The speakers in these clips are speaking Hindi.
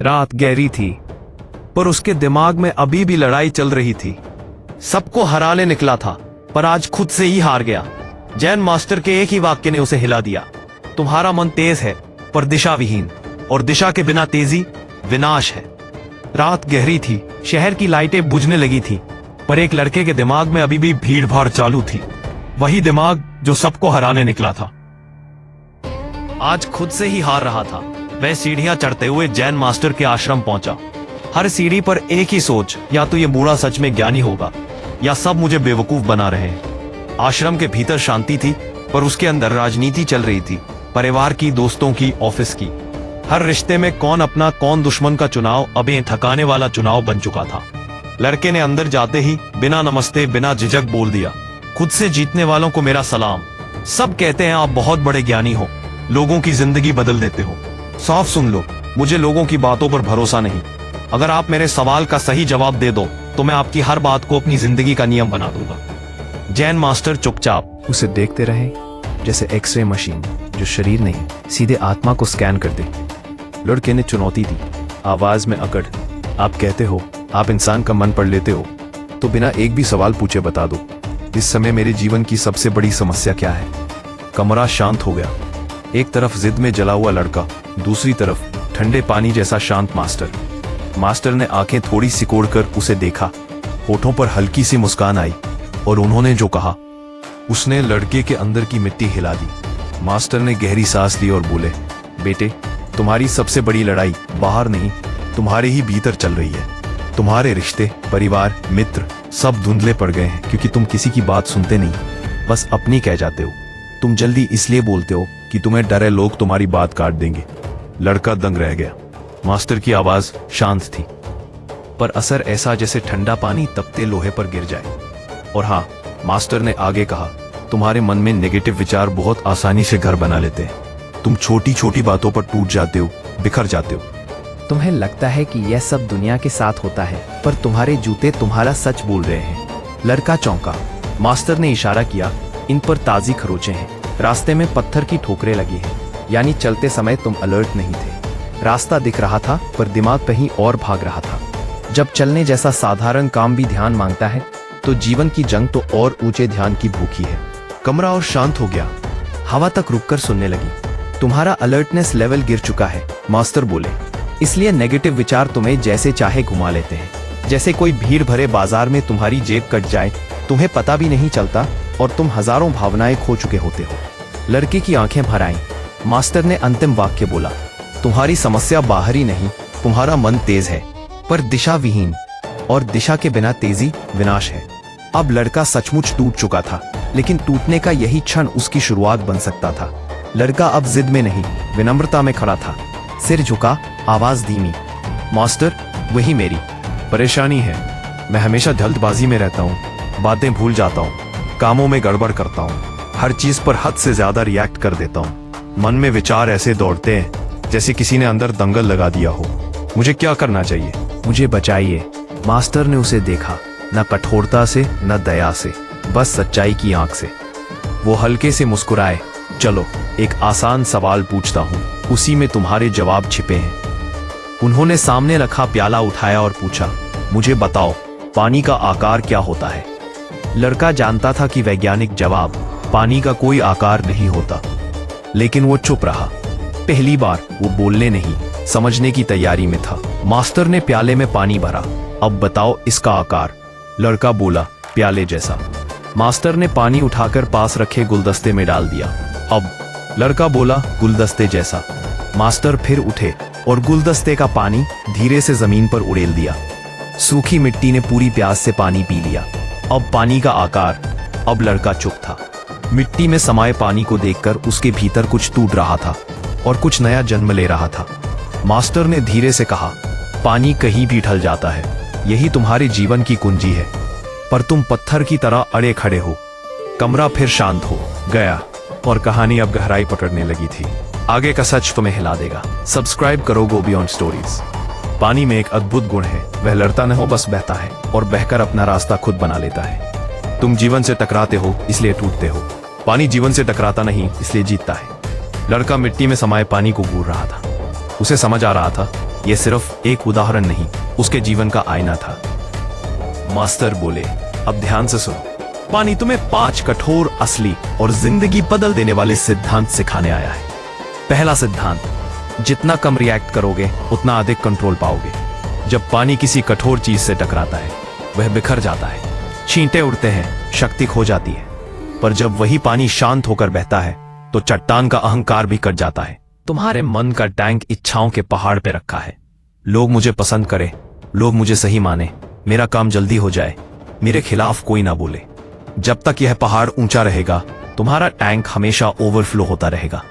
रात गहरी थी, पर उसके दिमाग में अभी भी लड़ाई चल रही थी। सबको हराने निकला था, पर आज खुद से ही हार गया। जैन मास्टर के एक ही वाक्य ने उसे हिला दिया। तुम्हारा मन तेज है, पर दिशा विहीन, और दिशा के बिना तेजी विनाश है। रात गहरी थी, शहर की लाइटें बुझने लगी थी, पर एक लड़के के दिमाग में अभी भी भीड़ भाड़ चालू थी। वही दिमाग जो सबको हराने निकला था, आज खुद से ही हार रहा था। वह सीढ़ियां चढ़ते हुए जैन मास्टर के आश्रम पहुंचा। हर सीढ़ी पर एक ही सोच, या तो ये बूढ़ा सच में ज्ञानी होगा, या सब मुझे बेवकूफ बना रहे हैं। आश्रम के भीतर शांति थी, पर उसके अंदर राजनीति चल रही थी। परिवार की, दोस्तों की, ऑफिस की। हर रिश्ते में कौन अपना कौन दुश्मन का चुनाव अब ये थकाने वाला चुनाव बन चुका था। लड़के ने अंदर जाते ही बिना नमस्ते, बिना झिझक बोल दिया, खुद से जीतने वालों को मेरा सलाम। सब कहते हैं आप बहुत बड़े ज्ञानी हो, लोगों की जिंदगी बदल देते हो। साफ सुन लो, मुझे लोगों की बातों पर भरोसा नहीं। अगर आप मेरे सवाल का सही जवाब दे दो तो मैं आपकी हर बात को अपनी जिंदगी का नियम बना दूंगा। जैन मास्टर चुपचाप उसे देखते रहे, जैसे एक्सरे मशीन जो शरीर नहीं सीधे आत्मा को स्कैन कर दे। लड़के ने चुनौती दी, आवाज में अकड़। आप कहते हो आप इंसान का मन पढ़ लेते हो, तो बिना एक भी सवाल पूछे बता दो, इस समय मेरे जीवन की सबसे बड़ी समस्या क्या है। कमरा शांत हो गया। एक तरफ जिद में जला हुआ लड़का, दूसरी तरफ ठंडे पानी जैसा शांत मास्टर। मास्टर ने आंखें थोड़ी सिकोड़कर उसे देखा। होठों पर हल्की सी मुस्कान आई, और उन्होंने जो कहा उसने लड़के के अंदर की मिट्टी हिला दी। मास्टर ने गहरी सांस ली और बोले, बेटे, तुम्हारी सबसे बड़ी लड़ाई बाहर नहीं, तुम्हारे ही भीतर चल रही है। तुम्हारे रिश्ते, परिवार, मित्र सब धुंधले पड़ गए हैं, क्योंकि तुम किसी की बात सुनते नहीं, बस अपनी कह जाते हो। तुम जल्दी इसलिए बोलते हो कि तुम्हें डर है लोग तुम्हारी बात काट देंगे। लड़का दंग रह गया। मास्टर की आवाज शांत थी, पर असर ऐसा जैसे ठंडा पानी तपते लोहे पर गिर जाए। और हाँ, मास्टर ने आगे कहा, तुम्हारे मन में नेगेटिव विचार बहुत आसानी से घर बना लेते हैं। तुम छोटी छोटी बातों पर टूट जाते हो, बिखर जाते हो। तुम्हें लगता है कि यह सब दुनिया के साथ होता है, पर तुम्हारे जूते तुम्हारा सच बोल रहे हैं। लड़का चौंका। मास्टर ने इशारा किया, इन पर ताजी खरोचे हैं। रास्ते में पत्थर की ठोकरें लगी हैं, यानी चलते समय तुम अलर्ट नहीं थे। रास्ता दिख रहा था, पर दिमाग कहीं और भाग रहा था। जब चलने जैसा साधारण काम भी ध्यान मांगता है, तो जीवन की जंग तो और ऊंचे ध्यान की भूखी है। कमरा और शांत हो गया। हवा तक रुककर सुनने लगी। तुम्हारा अलर्टनेस लेवल गिर चुका है, मास्टर बोले। इसलिए नेगेटिव विचार तुम्हें जैसे चाहे घुमा लेते हैं। जैसे कोई भीड़ भरे बाजार में तुम्हारी जेब कट जाए, तुम्हें पता भी नहीं चलता, और तुम हजारों भावनाएं खो चुके होते हो। लड़के की आंखें भर आईं। मास्टर ने अंतिम वाक्य बोला, तुम्हारी समस्या बाहरी नहीं, तुम्हारा मन तेज है, पर दिशा विहीन, और दिशा के बिना तेजी विनाश है। अब लड़का सचमुच टूट चुका था, लेकिन टूटने का यही क्षण उसकी शुरुआत बन सकता था। लड़का अब जिद में नहीं, विनम्रता में खड़ा था। सिर झुका, आवाज धीमी, मास्टर, वही मेरी परेशानी है। मैं हमेशा जल्दबाजी में रहता हूँ, बातें भूल जाता हूँ, कामों में गड़बड़ करता हूँ, हर चीज पर हद से ज्यादा रिएक्ट कर देता हूँ। मन में विचार ऐसे दौड़ते हैं जैसे किसी ने अंदर दंगल लगा दिया हो। मुझे क्या करना चाहिए? मुझे बचाइए। मास्टर ने उसे देखा, न कठोरता से न दया से, बस सच्चाई की आंख से। वो हल्के से मुस्कुराए। चलो, एक आसान सवाल पूछता हूँ, उसी में तुम्हारे जवाब छिपे हैं। उन्होंने सामने रखा प्याला उठाया और पूछा, मुझे बताओ, पानी का आकार क्या होता है? लड़का जानता था कि वैज्ञानिक जवाब, पानी का कोई आकार नहीं होता, लेकिन वो चुप रहा। पहली बार वो बोलने नहीं, समझने की तैयारी में था। मास्टर ने प्याले में पानी भरा। अब बताओ इसका आकार। लड़का बोला, प्याले जैसा। मास्टर ने पानी उठाकर पास रखे गुलदस्ते में डाल दिया। अब लड़का बोला, गुलदस्ते जैसा। मास्टर फिर उठे और गुलदस्ते का पानी धीरे से जमीन पर उड़ेल दिया। सूखी मिट्टी ने पूरी प्यास से पानी पी लिया। अब पानी का आकार। अब लड़का चुप था। मिट्टी में समाये पानी को देखकर उसके भीतर कुछ टूट रहा था और कुछ नया जन्म ले रहा था। मास्टर ने धीरे से कहा, पानी कहीं भी ढल जाता है, यही तुम्हारे जीवन की कुंजी है, पर तुम पत्थर की तरह अड़े खड़े हो। कमरा फिर शांत हो गया और कहानी अब गहराई पकड़ने लगी थी। आगे का सच तुम्हें हिला देगा। सब्सक्राइब करो गो बियॉन्ड स्टोरीज। पानी में एक अद्भुत गुण है, वह लड़ता न हो, बस बहता है, और बहकर अपना रास्ता खुद बना लेता है। तुम जीवन से टकराते हो इसलिए टूटते हो, पानी जीवन से टकराता नहीं इसलिए जीतता है। लड़का मिट्टी में समाये पानी को घूर रहा था। उसे समझ आ रहा था यह सिर्फ एक उदाहरण नहीं, उसके जीवन का आईना था। मास्टर बोले, अब ध्यान से सुनो। पानी तुम्हें 5 कठोर, असली और जिंदगी बदल देने वाले सिद्धांत सिखाने आया है। पहला सिद्धांत, जितना कम रिएक्ट करोगे उतना अधिक कंट्रोल पाओगे। जब पानी किसी कठोर चीज से टकराता है, वह बिखर जाता है, छींटे उड़ते हैं, शक्ति खो जाती है। पर जब वही पानी शांत होकर बहता है तो चट्टान का अहंकार भी कट जाता है। तुम्हारे मन का टैंक इच्छाओं के पहाड़ पे रखा है। लोग मुझे पसंद करें, लोग मुझे सही माने, मेरा काम जल्दी हो जाए, मेरे खिलाफ कोई ना बोले। जब तक यह पहाड़ ऊंचा रहेगा, तुम्हारा टैंक हमेशा ओवरफ्लो होता रहेगा।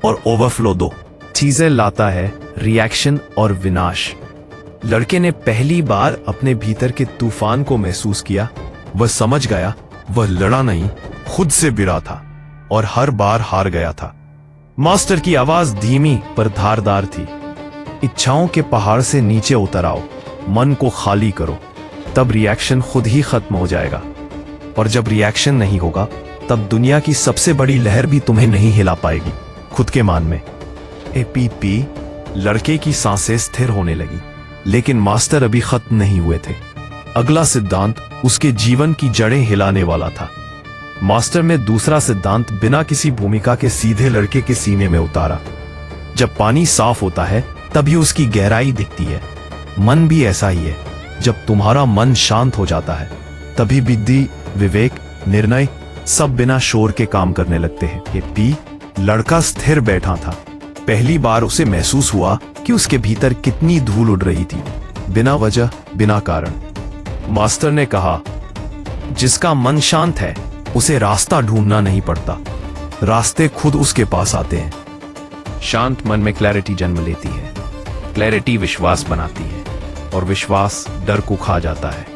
और ओवरफ्लो 2 चीजें लाता है, रिएक्शन और विनाश। लड़के ने पहली बार अपने भीतर के तूफान को महसूस किया। वह समझ गया, वह लड़ा नहीं, खुद से बिरा था और हर बार हार गया था। मास्टर की आवाज धीमी पर धारदार थी। इच्छाओं के पहाड़ से नीचे उतर आओ, मन को खाली करो, तब रिएक्शन खुद ही खत्म हो जाएगा। और जब रिएक्शन नहीं होगा, तब दुनिया की सबसे बड़ी लहर भी तुम्हें नहीं हिला पाएगी। खुद के मान में एपीपी। लड़के की सांसें स्थिर होने लगी, लेकिन मास्टर अभी खत्म नहीं हुए थे। अगला सिद्धांत उसके जीवन की जड़ें हिलाने वाला था। मास्टर ने दूसरा सिद्धांत बिना किसी भूमिका के सीधे लड़के के सीने में उतारा। जब पानी साफ होता है, तभी उसकी गहराई दिखती है। मन भी ऐसा ही है। जब तुम्हारा मन शांत हो जाता है, तभी बुद्धि, विवेक, निर्णय सब बिना शोर के काम करने लगते हैं। ये पी लड़का स्थिर बैठा था। पहली बार उसे महसूस हुआ कि उसके भीतर कितनी धूल उड़ रही थी, बिना वजह, बिना कारण। मास्टर ने कहा, जिसका मन शांत है उसे रास्ता ढूंढना नहीं पड़ता, रास्ते खुद उसके पास आते हैं। शांत मन में क्लैरिटी जन्म लेती है, क्लैरिटी विश्वास बनाती है और विश्वास डर को खा जाता है।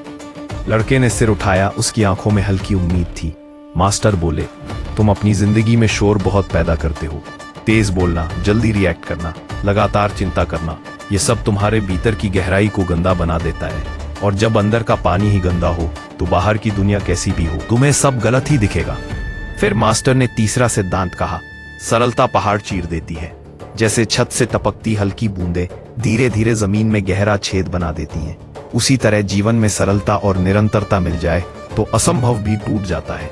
लड़के ने सिर उठाया, उसकी आंखों में हल्की उम्मीद थी। मास्टर बोले, तुम अपनी जिंदगी में शोर बहुत पैदा करते हो। तेज बोलना, जल्दी रिएक्ट करना, लगातार चिंता करना, ये सब तुम्हारे भीतर की गहराई को गंदा बना देता है। और जब अंदर का पानी ही गंदा हो, तो बाहर की दुनिया कैसी भी हो, तुम्हें सब गलत ही दिखेगा। फिर मास्टर ने तीसरा सिद्धांत कहा, सरलता पहाड़ चीर देती है। जैसे छत से टपकती हल्की बूंदें धीरे धीरे जमीन में गहरा छेद बना देती हैं, उसी तरह जीवन में सरलता और निरंतरता मिल जाए तो असंभव भी टूट जाता है।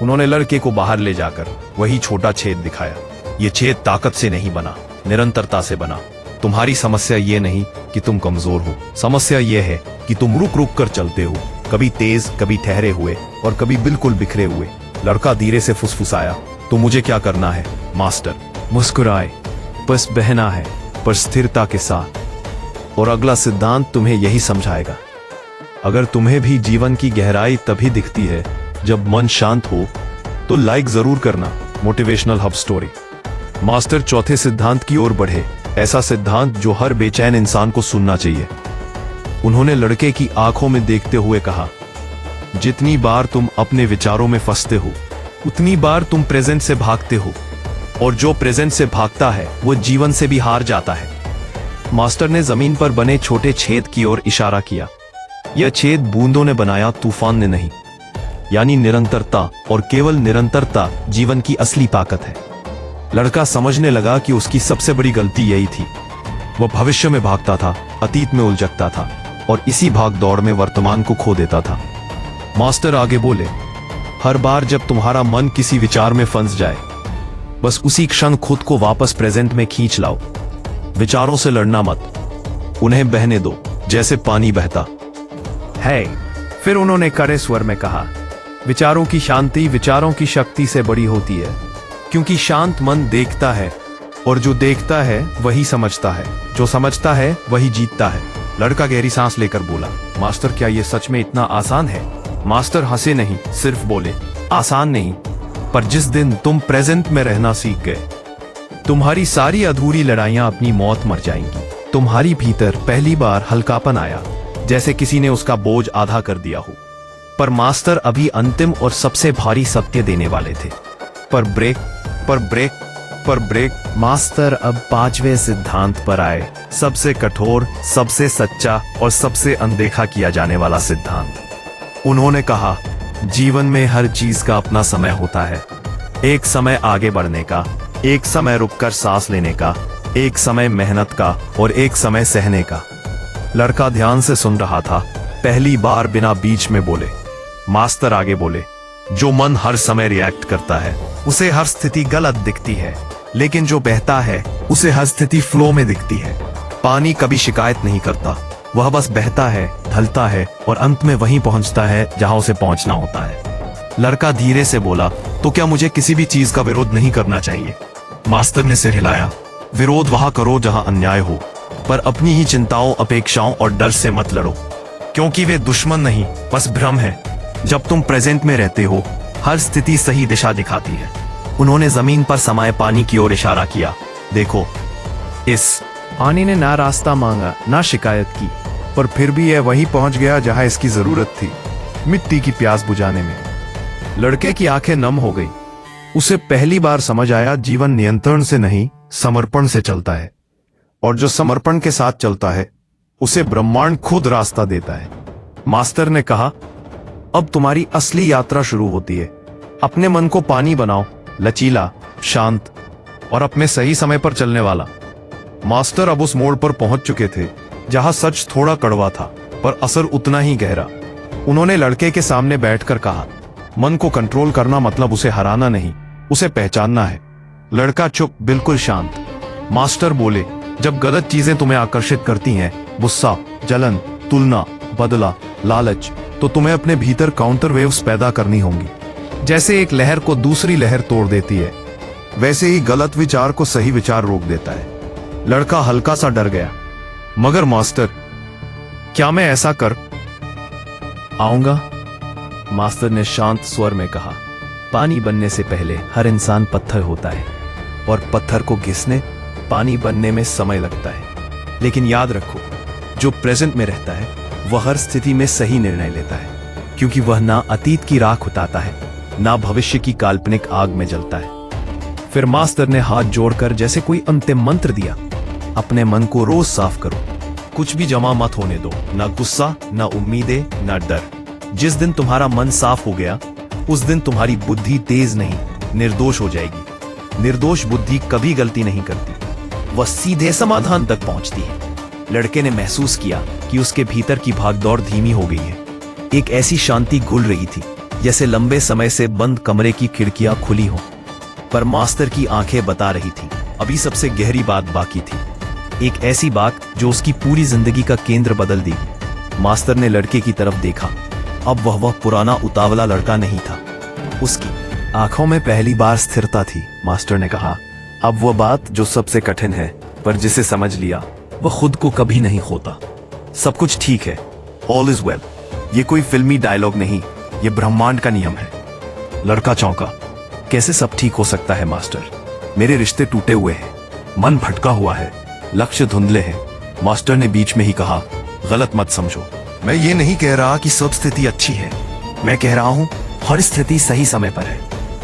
उन्होंने लड़के को बाहर ले जाकर वही छोटा छेद दिखाया। ये छेद ताकत से नहीं बना, निरंतरता से बना। तुम्हारी समस्या ये नहीं कि तुम कमजोर हो, समस्या ये है कि तुम रुक रुक कर चलते हो, कभी तेज, कभी ठहरे हुए और कभी बिल्कुल बिखरे हुए। लड़का धीरे से फुसफुसाया, तो मुझे क्या करना है? मास्टर मुस्कुराए, बस बहना है, पर स्थिरता के साथ। और अगला सिद्धांत तुम्हें यही समझाएगा। अगर तुम्हें भी जीवन की गहराई तभी दिखती है जब मन शांत हो, तो लाइक जरूर करना। Motivational hub story. मास्टर चौथे सिद्धांत की ओर बढ़े, ऐसा सिद्धांत जो हर बेचैन इंसान को सुनना चाहिए। उन्होंने लड़के की आंखों में देखते हुए कहा, जितनी बार तुम अपने विचारों में फंसते हो, उतनी बार तुम प्रेजेंट से भागते हो, और जो प्रेजेंट से भागता है वो जीवन से भी हार जाता है। मास्टर ने जमीन पर बने छोटे छेद की ओर इशारा किया। यह छेद बूंदों ने बनाया, तूफान ने नहीं। यानी निरंतरता, और केवल निरंतरता जीवन की असली ताकत है। लड़का समझने लगा कि उसकी सबसे बड़ी गलती यही थी। वह भविष्य में भागता था, अतीत में उलझता था, और इसी भाग दौड़ में वर्तमान को खो देता था। मास्टर आगे बोले, हर बार जब तुम्हारा मन किसी विचार में फंस जाए, बस उसी क्षण खुद को वापस प्रेजेंट में खींच लाओ। विचारों से लड़ना मत, उन्हें बहने दो जैसे पानी बहता है। फिर उन्होंने कड़े स्वर में कहा, विचारों की शांति विचारों की शक्ति से बड़ी होती है, क्योंकि शांत मन देखता है, और जो देखता है वही समझता है, जो समझता है वही जीतता है। लड़का गहरी सांस लेकर बोला, मास्टर क्या ये सच में इतना आसान है? मास्टर हंसे नहीं, सिर्फ बोले, आसान नहीं, पर जिस दिन तुम प्रेजेंट में रहना सीख गए, तुम्हारी सारी अधूरी लड़ाइयां अपनी मौत मर जाएंगी। तुम्हारी भीतर पहली बार हल्कापन आया, जैसे किसी ने उसका बोझ आधा कर दिया हो। पर मास्टर अभी अंतिम और सबसे भारी सत्य देने वाले थे। पर ब्रेक, पर ब्रेक, पर ब्रेक। मास्टर अब 5वें सिद्धांत पर आए, सबसे कठोर, सबसे सच्चा और सबसे अनदेखा किया जाने वाला सिद्धांत। उन्होंने कहा, जीवन में हर चीज का अपना समय होता है। एक समय आगे बढ़ने का, एक समय रुककर सांस लेने का, एक समय मेहनत का और एक समय सहने का। लड़का ध्यान से सुन रहा था। पहली बार बिना बीच में बोले मास्टर आगे बोले, जो मन हर समय रिएक्ट करता है उसे हर स्थिति गलत दिखती है, लेकिन जो बहता है उसे हर स्थिति फ्लो में दिखती है। पानी कभी शिकायत नहीं करता, वह बस बहता है, ढलता है और अंत में वहीं पहुंचता है जहां उसे पहुंचना होता है। लड़का धीरे से बोला, तो क्या मुझे किसी भी चीज का विरोध नहीं करना चाहिए? मास्टर ने सिर हिलाया। विरोध वहां करो जहां अन्याय हो, पर अपनी ही चिंताओं, अपेक्षाओं और डर से मत लड़ो, क्योंकि वे दुश्मन नहीं, बस भ्रम है। जब तुम प्रेजेंट में रहते हो, हर स्थिति सही दिशा दिखाती है। उन्होंने जमीन पर समाये पानी की ओर इशारा किया। देखो, इस पानी ने ना रास्ता मांगा ना शिकायत की, पर फिर भी यह वहीं पहुंच गया जहां इसकी जरूरत थी, मिट्टी की प्यास बुझाने में। लड़के की आंखें नम हो गई। उसे पहली बार समझ आया, जीवन नियंत्रण से नहीं, समर्पण से चलता है, और जो समर्पण के साथ चलता है उसे ब्रह्मांड खुद रास्ता देता है। मास्टर ने कहा, अब तुम्हारी असली यात्रा शुरू होती है। अपने मन को पानी बनाओ, लचीला, शांत और अपने सही समय पर चलने वाला। मास्टर अब उस मोड़ पर पहुंच चुके थे जहां सच थोड़ा कड़वा था, पर असर उतना ही गहरा। उन्होंने लड़के के सामने बैठकर कहा, मन को कंट्रोल करना मतलब उसे हराना नहीं, उसे पहचानना है। लड़का चुप, बिल्कुल शांत। मास्टर बोले, जब गलत चीजें तुम्हें आकर्षित करती हैं, गुस्सा, जलन, तुलना, बदला, लालच, तो तुम्हें अपने भीतर काउंटर वेव्स पैदा करनी होंगी। जैसे एक लहर को दूसरी लहर तोड़ देती है, वैसे ही गलत विचार को सही विचार रोक देता है। लड़का हल्का सा डर गया। मगर मास्टर, क्या मैं ऐसा कर आऊंगा? मास्टर ने शांत स्वर में कहा, पानी बनने से पहले हर इंसान पत्थर होता है, और पत्थर को घिसने, पानी बनने में समय लगता है। लेकिन याद रखो, जो प्रेजेंट में रहता है वह हर स्थिति में सही निर्णय लेता है, क्योंकि वह ना अतीत की राख उतारता है, ना भविष्य की काल्पनिक आग में जलता है। फिर मास्टर ने हाथ जोड़कर जैसे कोई अंतिम मंत्र दिया, अपने मन को रोज साफ करो, कुछ भी जमा मत होने दो, ना गुस्सा, ना उम्मीदें, ना डर। जिस दिन तुम्हारा मन साफ हो गया, उस दिन तुम्हारी बुद्धि तेज नहीं, निर्दोष हो जाएगी। निर्दोष बुद्धि कभी गलती नहीं करती, वह सीधे समाधान तक पहुंचती है। लड़के ने महसूस किया कि उसके भीतर की भागदौड़ धीमी हो गई है। एक ऐसी शांति घुल रही थी जैसे लंबे समय से बंद कमरे की खिड़कियां खुली हों। पर मास्टर की आंखें बता रही थी, अभी सबसे गहरी बात बाकी थी, एक ऐसी बात जो उसकी पूरी जिंदगी का केंद्र बदल देगी। मास्टर ने लड़के की तरफ देखा। अब वह पुराना उतावला लड़का नहीं था। उसकी आंखों में पहली बार स्थिरता थी। मास्टर ने कहा, अब वह बात जो सबसे कठिन है, पर जिसे समझ लिया वह खुद को कभी नहीं खोता। सब कुछ ठीक है, ऑल इज वेल। ये कोई फिल्मी डायलॉग नहीं, ये ब्रह्मांड का नियम है। लड़का चौंका, कैसे सब ठीक हो सकता है मास्टर? मेरे रिश्ते टूटे हुए हैं, मन भटका हुआ है, लक्ष्य धुंधले हैं। मास्टर ने बीच में ही कहा, गलत मत समझो, मैं ये नहीं कह रहा कि सब स्थिति अच्छी है, मैं कह रहा हूं हर स्थिति सही समय पर है।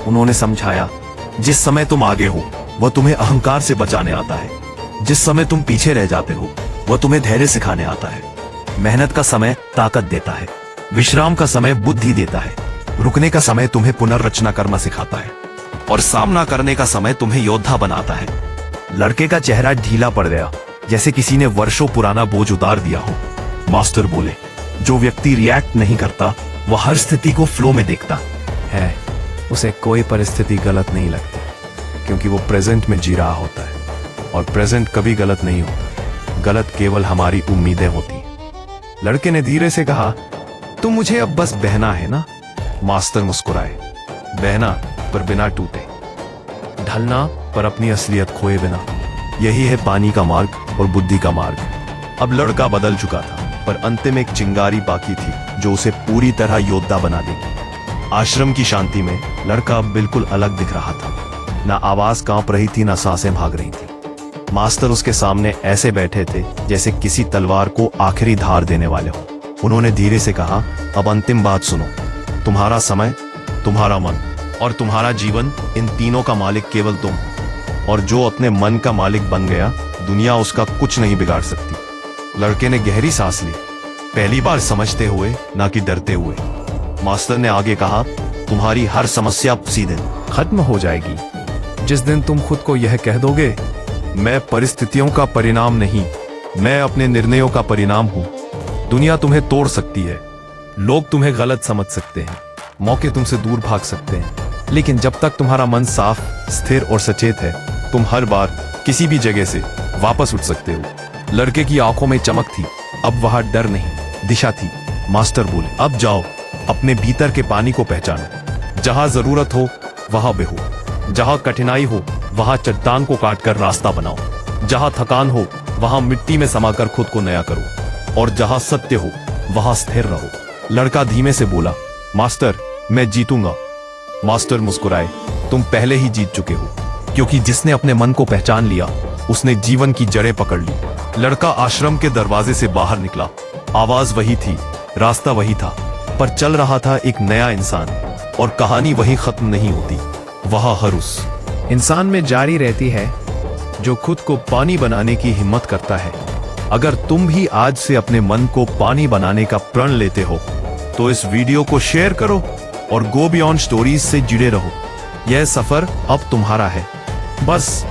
उन्होंने समझाया, जिस समय तुम आगे हो वह तुम्हें अहंकार से बचाने आता है, जिस समय तुम पीछे रह जाते हो वह तुम्हें धैर्य सिखाने आता है। मेहनत का समय ताकत देता है, विश्राम का समय बुद्धि देता है, रुकने का समय तुम्हें पुनर्रचना करना सिखाता है, और सामना करने का समय तुम्हें योद्धा बनाता है। लड़के का चेहरा ढीला पड़ गया, जैसे किसी ने वर्षों पुराना बोझ उतार दिया हो। मास्टर बोले, जो व्यक्ति रिएक्ट नहीं करता वह हर स्थिति को फ्लो में देखता है। उसे कोई परिस्थिति गलत नहीं लगती, क्योंकि वो प्रेजेंट में जी रहा होता है, और प्रेजेंट कभी गलत नहीं होता। गलत केवल हमारी उम्मीदें होती। लड़के ने धीरे से कहा, तो मुझे अब बस बहना है ना? मास्टर मुस्कुराए, बहना पर बिना टूटे, ढलना पर अपनी असलियत खोए बिना। यही है पानी का मार्ग और बुद्धि का मार्ग। अब लड़का बदल चुका था, पर अंतिम एक चिंगारी बाकी थी जो उसे पूरी तरह योद्धा बना देगी। आश्रम की शांति में लड़का अब बिल्कुल अलग दिख रहा था। ना आवाज कांप रही थी, ना सांसें भाग रही थी। मास्टर उसके सामने ऐसे बैठे थे जैसे किसी तलवार को आखिरी धार देने वाले हो। उन्होंने धीरे से कहा, अब अंतिम बात सुनो, तुम्हारा समय, तुम्हारा मन और तुम्हारा जीवन, इन तीनों का मालिक केवल तुम हो। और जो अपने मन का मालिक बन गया, दुनिया उसका कुछ नहीं बिगाड़ सकती। लड़के ने गहरी सांस ली, पहली बार समझते हुए, ना कि डरते हुए। मास्टर ने आगे कहा, तुम्हारी हर समस्या उसी दिन खत्म हो जाएगी, जिस दिन तुम खुद को यह कह दोगे, मैं परिस्थितियों का परिणाम नहीं, मैं अपने निर्णयों का परिणाम हूं। दुनिया तुम्हें तोड़ सकती है, लोग तुम्हें गलत समझ सकते हैं, मौके तुमसे दूर भाग सकते हैं, लेकिन जब तक तुम्हारा मन साफ, स्थिर और सचेत है, तुम हर बार किसी भी जगह से वापस उठ सकते हो। लड़के की आंखों में चमक थी, अब वहां डर नहीं, दिशा थी। मास्टर बोले, अब जाओ, अपने भीतर के पानी को पहचानो। जहां जरूरत हो वहां बहो, जहां कठिनाई हो वहां चट्टान को काटकर रास्ता बनाओ, जहां थकान हो वहां मिट्टी में समाकर खुद को नया करो, और जहां सत्य हो वहां स्थिर रहो। लड़का धीमे से बोला, मास्टर, मैं जीतूंगा। मास्टर मुस्कुराए, तुम पहले ही जीत चुके हो, क्योंकि जिसने अपने मन को पहचान लिया उसने जीवन की जड़ें पकड़ ली। लड़का आश्रम के दरवाजे से बाहर निकला। आवाज वही थी, रास्ता वही था, पर चल रहा था एक नया इंसान, और कहानी वही खत्म नहीं होती, वहां हर उस इंसान में जारी रहती है जो खुद को पानी बनाने की हिम्मत करता है। अगर तुम भी आज से अपने मन को पानी बनाने का प्रण लेते हो तो इस वीडियो को शेयर करो और गो बियॉन्ड स्टोरीज से जुड़े रहो। यह सफर अब तुम्हारा है, बस